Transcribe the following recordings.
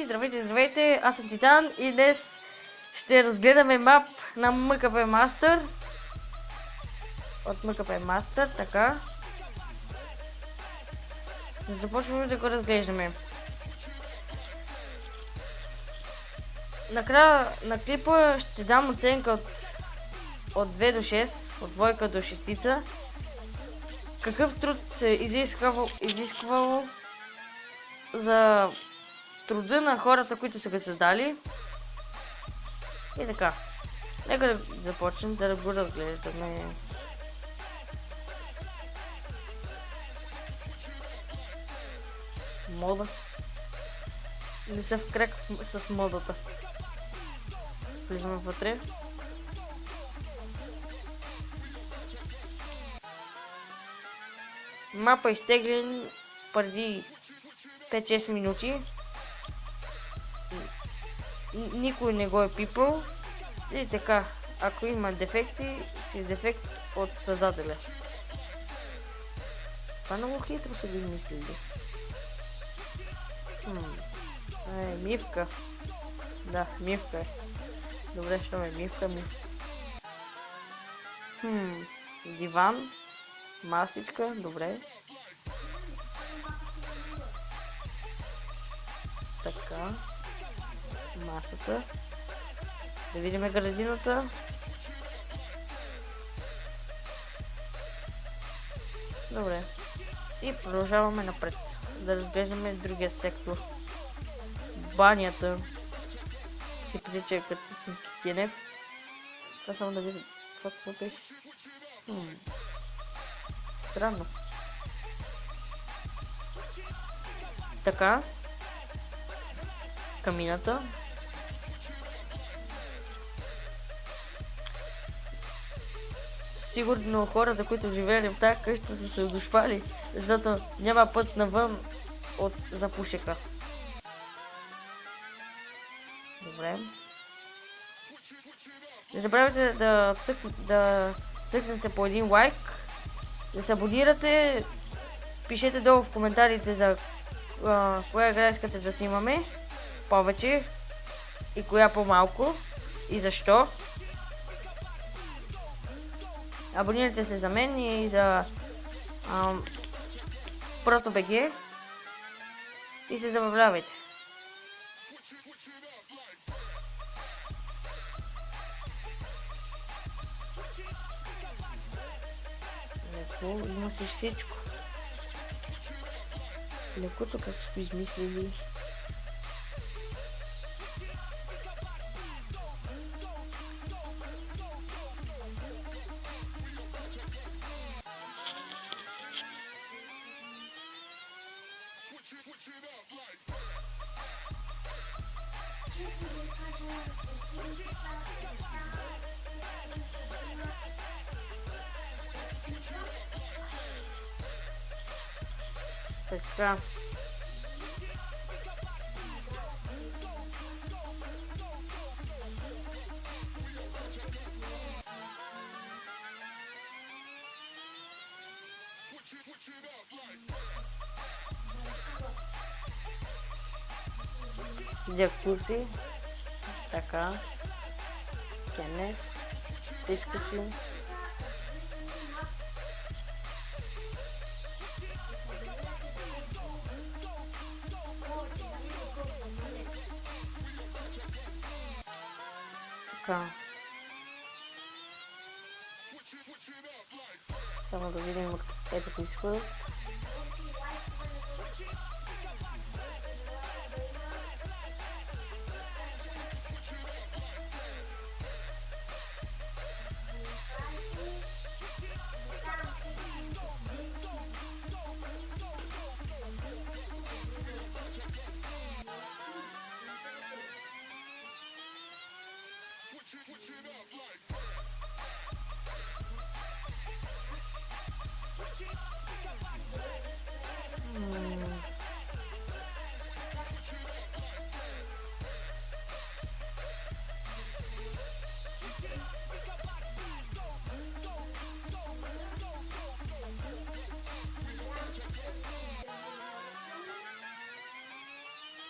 здравейте, здравейте, аз съм Титан и днес ще разгледаме мап на МКП Master. От МКП Master, така. Започваме да го разглеждаме. Накрая на клипа ще дам оценка от 2 до 6, от двойка до шестица. Какъв труд се изисквало за труда на хората, които са го създали. И така. Нека да започнем да го разглеждаме. Мода. Не се вкрак с модата. Влизаме вътре. Мапа изтеглен преди 5-6 минути. Никой не го е пипал. И така, ако има дефекти, си дефект от създателя. Това много хитро са го измислили. Мивка. Да, мивка е. Добре, що ме мивка. Диван. Масичка, добре. Така. Масата. Да видим градината. Добре. И продължаваме напред. Да разглеждаме другия сектор. Банята. Си прилича като истински Кенев. Това само да видим. Това какво беше? Странно. Така. Камината. Сигурно хората, които живеели в тази къща, са се удушвали, защото няма път навън от запушека. Добре. Не забравяйте да цъкнете по един лайк, да се абонирате, пишете долу в коментарите за коя игра искате да снимаме повече и коя по-малко и защо. Абонирайте се за мен и за ProtoBG и се забавлявайте. Има си всичко. Лекото как са измислили. Така. Джакузи. Така. Кенеф. Всичко си. Така. Само да видим ето по изходът.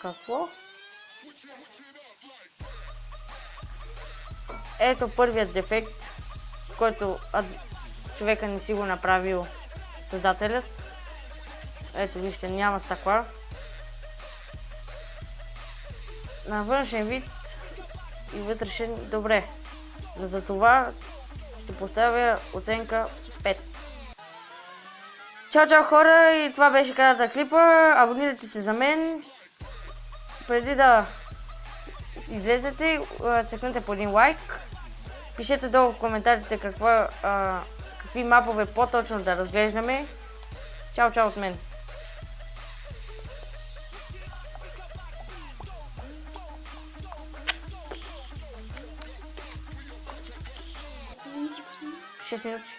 Какво? Ето първият дефект, който човека не си го направил създателят. Ето вижте, няма стъкла. На външен вид и вътрешен добре. За това ще поставя оценка 5. Чао хора, и това беше краят на клипа. Абонирайте се за мен. Преди да излезете, цъкнете по един лайк. Пишете долу в коментарите какви мапове по-точно да разглеждаме. Чао от мен. Шест минути.